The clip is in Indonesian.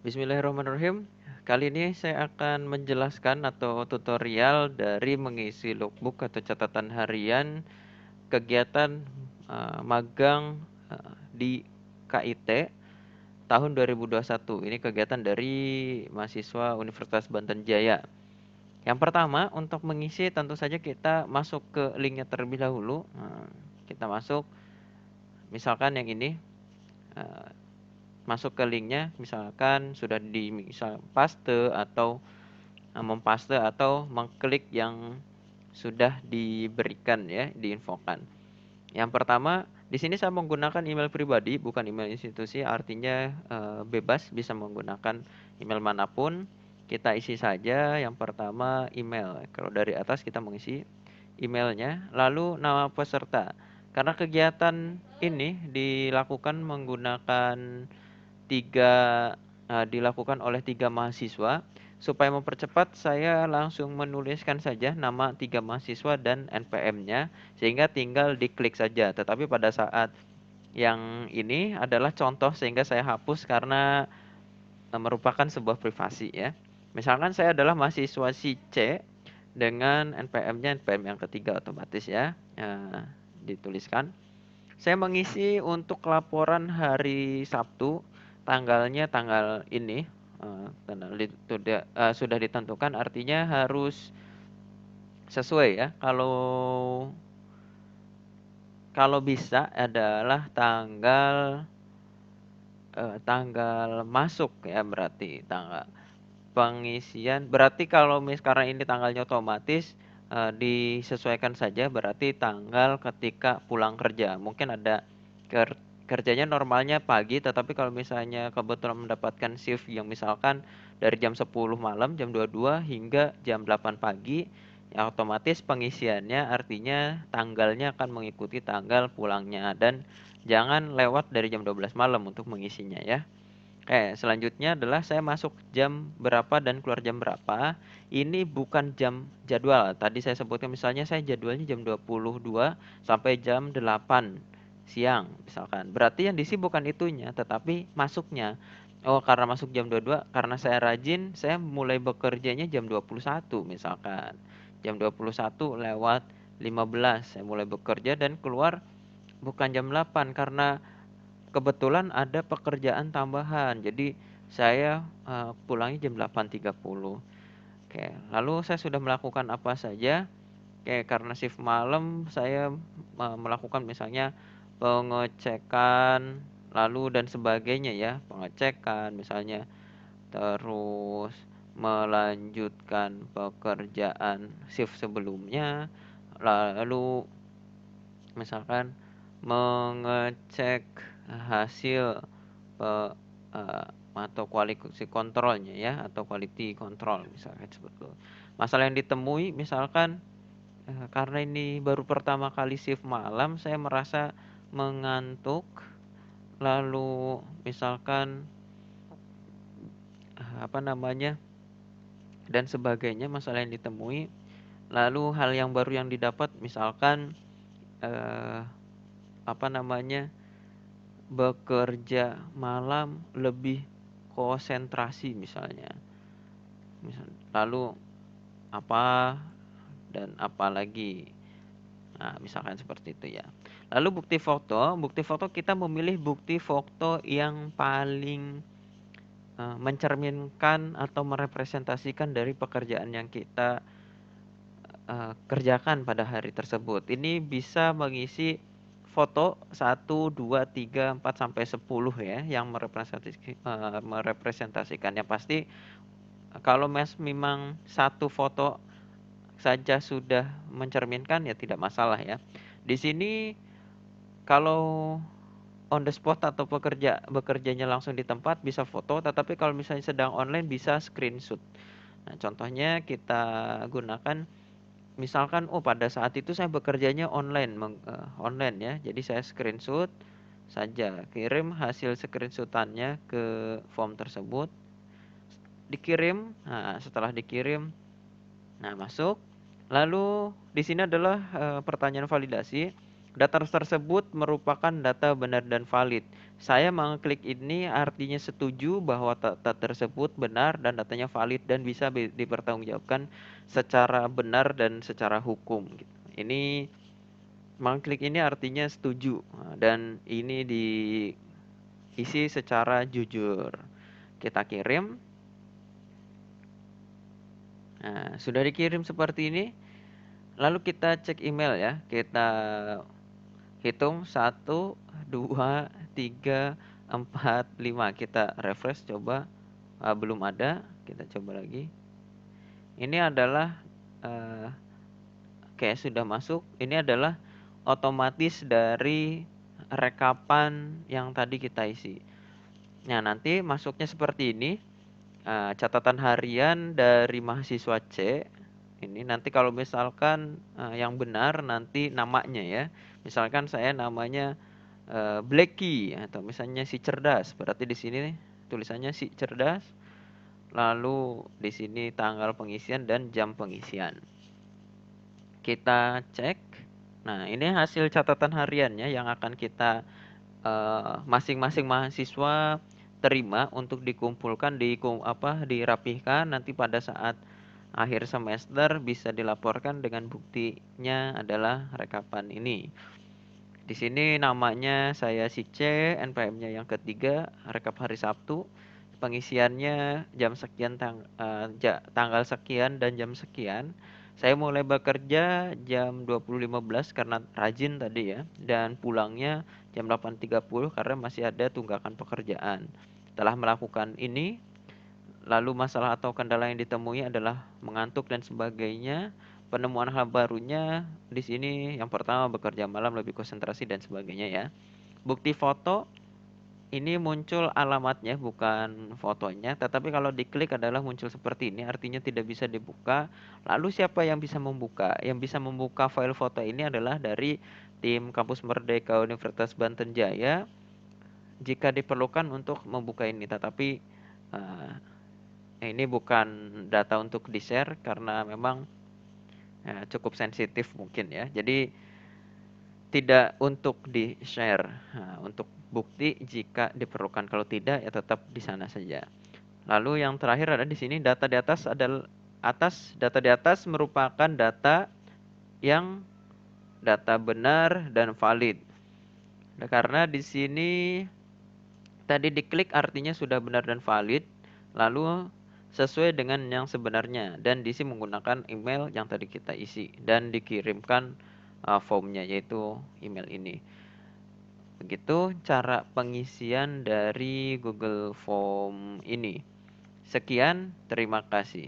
Bismillahirrahmanirrahim. Kali ini saya akan menjelaskan atau tutorial dari mengisi logbook atau catatan harian kegiatan magang di KIT tahun 2021. Ini kegiatan dari mahasiswa Universitas Banten Jaya. Yang pertama, untuk mengisi tentu saja kita masuk ke linknya terlebih dahulu. Kita masuk, misalkan yang ini. eh, Masuk ke linknya, misalkan sudah di paste atau mempaste atau mengklik yang sudah diberikan ya, diinfokan. Yang pertama, di sini saya menggunakan email pribadi bukan email institusi, artinya bebas bisa menggunakan email manapun. Kita isi saja yang pertama email. Kalau dari atas kita mengisi emailnya, lalu nama peserta. Karena kegiatan ini dilakukan menggunakan dilakukan oleh 3 mahasiswa. Supaya mempercepat, saya langsung menuliskan saja nama 3 mahasiswa dan NPM-nya, sehingga tinggal diklik saja. Tetapi pada saat yang ini adalah contoh sehingga saya hapus karena merupakan sebuah privasi ya. Misalkan saya adalah mahasiswa si C dengan NPM-nya NPM yang ketiga otomatis ya. Dituliskan. Saya mengisi untuk laporan hari Sabtu, tanggalnya tanggal ini, sudah ditentukan, artinya harus sesuai ya. Kalau bisa adalah tanggal masuk ya, berarti tanggal pengisian. Berarti kalau sekarang ini tanggalnya otomatis, disesuaikan saja berarti tanggal ketika pulang kerja. Mungkin ada kerjanya normalnya pagi, tetapi kalau misalnya kebetulan mendapatkan shift yang misalkan dari jam 10 malam, jam 22 hingga jam 8 pagi, ya otomatis pengisiannya artinya tanggalnya akan mengikuti tanggal pulangnya, dan jangan lewat dari jam 12 malam untuk mengisinya ya. Selanjutnya adalah saya masuk jam berapa dan keluar jam berapa. Ini bukan jam jadwal. Tadi saya sebutkan misalnya saya jadwalnya jam 22 sampai jam 8 siang misalkan. Berarti yang diisi bukan itunya, tetapi masuknya. Oh, karena masuk jam 22, karena saya rajin, saya mulai bekerjanya jam 21 misalkan. Jam 21 lewat 15 saya mulai bekerja dan keluar bukan jam 8 karena kebetulan ada pekerjaan tambahan. Jadi saya pulangnya jam 8.30. Oke, lalu saya sudah melakukan apa saja? Oke, karena shift malam saya melakukan misalnya pengecekan lalu dan sebagainya ya, pengecekan misalnya, terus melanjutkan pekerjaan shift sebelumnya, lalu misalkan mengecek hasil pe atau quality kontrolnya ya, atau quality control misalkan seperti itu. Masalah yang ditemui misalkan, karena ini baru pertama kali shift malam, saya merasa mengantuk, lalu misalkan, apa namanya, dan sebagainya, masalah yang ditemui. Lalu hal yang baru yang didapat misalkan, apa namanya, bekerja malam lebih konsentrasi misalnya. Lalu apa dan apa lagi. Nah, misalkan seperti itu ya. Lalu bukti foto kita memilih bukti foto yang paling mencerminkan atau merepresentasikan dari pekerjaan yang kita kerjakan pada hari tersebut. Ini bisa mengisi foto 1, 2, 3, 4 sampai 10 ya, yang merepresentasikannya. Pasti kalau memang satu foto saja sudah mencerminkan ya tidak masalah ya. Di sini kalau on the spot atau bekerjanya langsung di tempat bisa foto, tetapi kalau misalnya sedang online bisa screenshot. Nah, contohnya kita gunakan misalkan, oh pada saat itu saya bekerjanya online ya. Jadi saya screenshot saja, kirim hasil screenshotannya ke form tersebut, dikirim. Nah, setelah dikirim, nah masuk. Lalu di sini adalah pertanyaan validasi. Data tersebut merupakan data benar dan valid. Saya mengklik ini artinya setuju bahwa data tersebut benar dan datanya valid dan bisa dipertanggungjawabkan secara benar dan secara hukum, gitu. Ini mengklik ini artinya setuju, dan ini diisi secara jujur. Kita kirim. Nah, sudah dikirim seperti ini. Lalu kita cek email ya. Kita hitung 1, 2, 3, 4, 5. Kita refresh coba. Belum ada. Kita coba lagi. Ini adalah kayak sudah masuk. Ini adalah otomatis dari rekapan yang tadi kita isi. Nah, nanti masuknya seperti ini. Catatan harian dari mahasiswa C. Ini nanti kalau misalkan yang benar nanti namanya ya. Misalkan saya namanya Blacky atau misalnya si cerdas. Berarti di sini nih, tulisannya si cerdas. Lalu di sini tanggal pengisian dan jam pengisian. Kita cek. Nah, ini hasil catatan hariannya yang akan kita masing-masing mahasiswa terima untuk dikumpulkan, dirapihkan nanti pada saat akhir semester bisa dilaporkan dengan buktinya adalah rekapan ini. Di sini namanya saya si C, NPM-nya yang ketiga, rekap hari Sabtu, pengisiannya jam sekian, tanggal sekian dan jam sekian. Saya mulai bekerja jam 20.15 karena rajin tadi ya, dan pulangnya jam 8.30 karena masih ada tunggakan pekerjaan. Setelah melakukan ini, lalu masalah atau kendala yang ditemui adalah mengantuk dan sebagainya. Penemuan hal barunya di sini yang pertama bekerja malam lebih konsentrasi dan sebagainya ya. Bukti foto ini muncul alamatnya bukan fotonya, tetapi kalau diklik adalah muncul seperti ini, artinya tidak bisa dibuka. Lalu siapa yang bisa membuka? Yang bisa membuka file foto ini adalah dari tim Kampus Merdeka Universitas Banten Jaya jika diperlukan untuk membuka ini, tetapi uh, ini bukan data untuk di-share karena memang cukup sensitif mungkin ya. Jadi tidak untuk di-share. Nah, untuk bukti jika diperlukan. Kalau tidak ya tetap di sana saja. Lalu yang terakhir ada di sini data di atas adalah data di atas merupakan data yang data benar dan valid. Nah, karena di sini tadi diklik artinya sudah benar dan valid, lalu sesuai dengan yang sebenarnya dan diisi menggunakan email yang tadi kita isi dan dikirimkan formnya yaitu email ini. Begitu cara pengisian dari Google Form ini. Sekian, terima kasih.